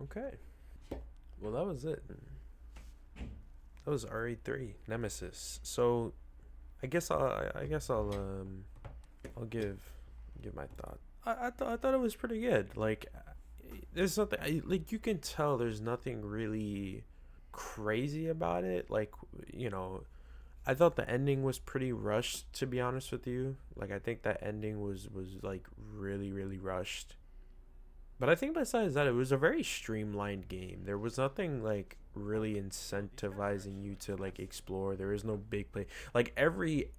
Okay. Well, that was it. That was RE3 Nemesis. So I'll give my thought. I thought it was pretty good. Like there's nothing like you can tell there's nothing really crazy about it. Like you know, I thought the ending was pretty rushed, to be honest with you. Like I think that ending was like really rushed. But I think besides that, it was a very streamlined game. There was nothing like really incentivizing you to like explore. There is no big play. Like every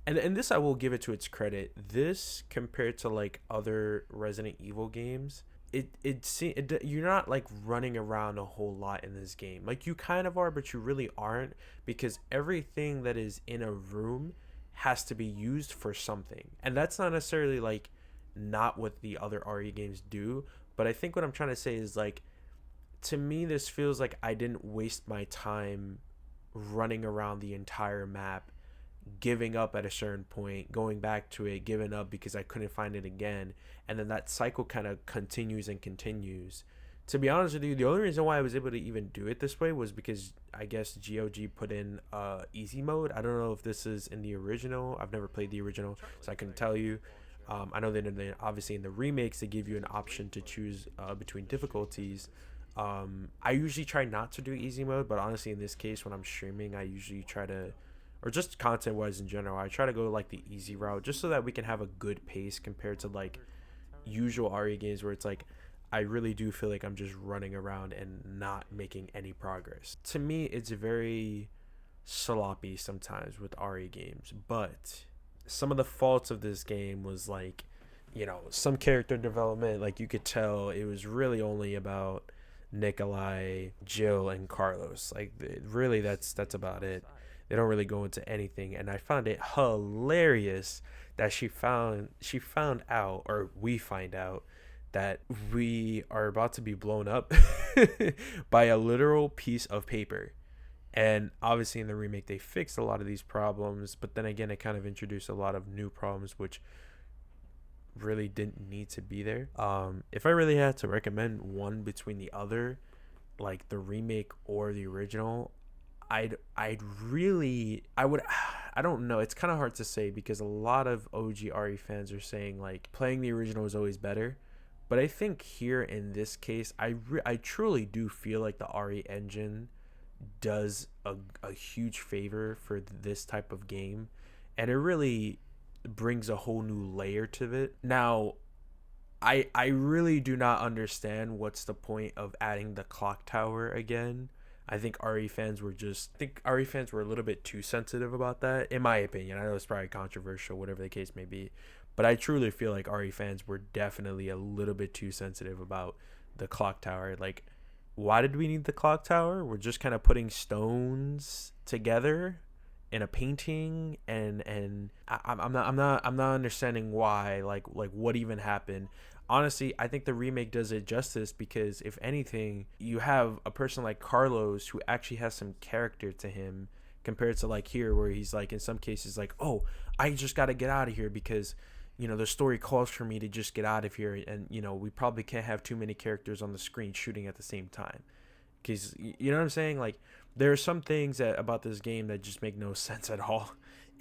and this I will give it to its credit. This compared to like other Resident Evil games, you're not like running around a whole lot in this game. Like you kind of are, but you really aren't because everything that is in a room has to be used for something. And that's not necessarily like not what the other RE games do, but I think what I'm trying to say is like to me this feels like I didn't waste my time running around the entire map, giving up at a certain point, going back to it, giving up because I couldn't find it again, and then that cycle kind of continues and continues. To be honest with you, the only reason why I was able to even do it this way was because I guess GOG put in easy mode. I don't know if this is in the original. I've never played the original, so I couldn't tell you. I know that obviously in the remakes they give you an option to choose between difficulties. I usually try not to do easy mode, but honestly in this case when I'm streaming, I usually try to, or just content wise in general, I try to go like the easy route just so that we can have a good pace compared to like usual RE games where it's like I really do feel like I'm just running around and not making any progress. To me, it's very sloppy sometimes with RE games, but some of the faults of this game was like, some character development. Like you could tell it was really only about Nikolai, Jill, and Carlos. Like really, that's about it. They don't really go into anything, and I found it hilarious that she found out, or we find out that we are about to be blown up by a literal piece of paper. And obviously in the remake they fixed a lot of these problems, but then again it kind of introduced a lot of new problems which really didn't need to be there. If I really had to recommend one between the other, like the remake or the original, I would I don't know. It's kind of hard to say because a lot of OG RE fans are saying like playing the original is always better. But I think here in this case, I truly do feel like the RE engine does a huge favor for this type of game, and it really brings a whole new layer to it. Now, I really do not understand what's the point of adding the clock tower again. I think RE fans were a little bit too sensitive about that, in my opinion. I know it's probably controversial, whatever the case may be, but I truly feel like RE fans were definitely a little bit too sensitive about the clock tower. Like, why did we need the clock tower? We're just kind of putting stones together in a painting, and I'm not understanding why. Like what even happened. Honestly, I think the remake does it justice because if anything, you have a person like Carlos who actually has some character to him compared to like here where he's like in some cases like, oh, I just got to get out of here because the story calls for me to just get out of here, and we probably can't have too many characters on the screen shooting at the same time because you know what I'm saying. Like there are some things about this game that just make no sense at all.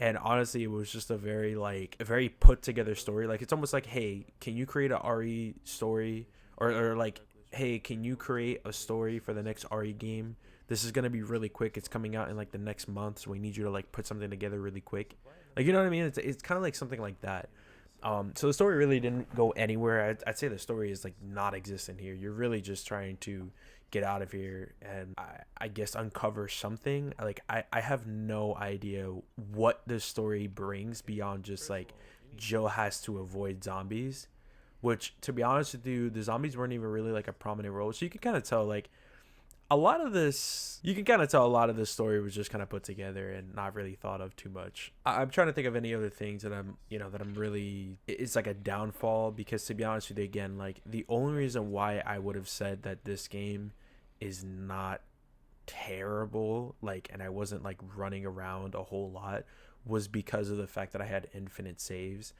And honestly, it was just a very put together story. Like it's almost like, hey, can you create a RE story, or like, hey, can you create a story for the next RE game? This is gonna be really quick. It's coming out in like the next month, so we need you to like put something together really quick. Like you know what I mean? It's kind of like something like that. So the story really didn't go anywhere. I'd say the story is like not existent here. You're really just trying to get out of here and I guess uncover something. Like I have no idea what this story brings beyond just like Jill has to avoid zombies, which to be honest with you, the zombies weren't even really like a prominent role. So you can kind of tell like you can kind of tell a lot of this story was just kind of put together and not really thought of too much. I'm trying to think of any other things that I'm really, it's like a downfall because to be honest with you, again, like the only reason why I would have said that this game is not terrible, like, and I wasn't like running around a whole lot was because of the fact that I had infinite saves.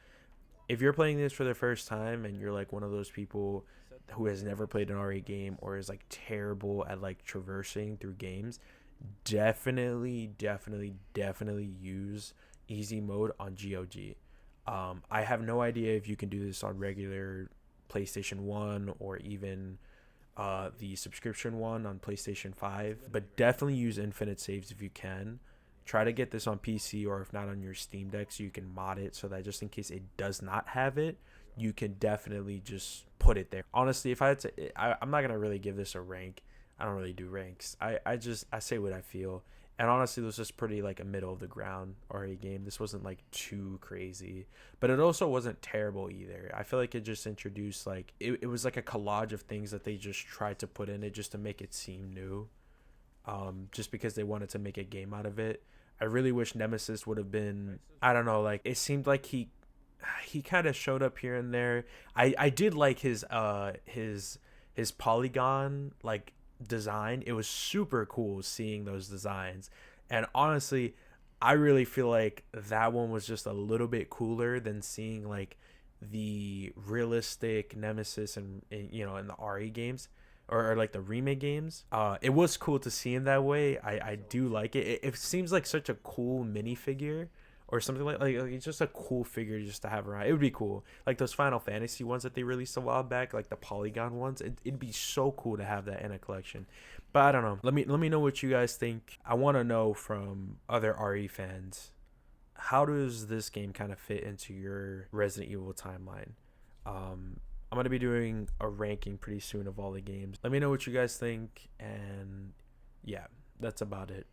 If you're playing this for the first time and you're like one of those people who has never played an RE game or is like terrible at like traversing through games, definitely use easy mode on GOG. I have no idea if you can do this on regular PlayStation 1 or even the subscription one on PlayStation 5, but definitely use infinite saves if you can. Try to get this on PC, or if not on your Steam Deck, so you can mod it so that just in case it does not have it, you can definitely just put it there. Honestly, if I had to, I'm not gonna really give this a rank. I don't really do ranks. I say what I feel. And honestly, this was pretty like a middle of the ground RE game. This wasn't like too crazy, but it also wasn't terrible either. I feel like it just introduced like it was like a collage of things that they just tried to put in it just to make it seem new. Just because they wanted to make a game out of it. I really wish Nemesis would have been, I don't know, like it seemed like he kind of showed up here and there. I did like his polygon like design. It was super cool seeing those designs. And honestly, I really feel like that one was just a little bit cooler than seeing like the realistic Nemesis and you know in the RE games or like the remake games. It was cool to see him that way. I do like it. It seems like such a cool minifigure or something like it's just a cool figure just to have around. It would be cool. Like those Final Fantasy ones that they released a while back, like the polygon ones. It'd be so cool to have that in a collection. But I don't know. Let me know what you guys think. I want to know from other RE fans. How does this game kind of fit into your Resident Evil timeline? I'm gonna be doing a ranking pretty soon of all the games. Let me know what you guys think, and yeah, that's about it.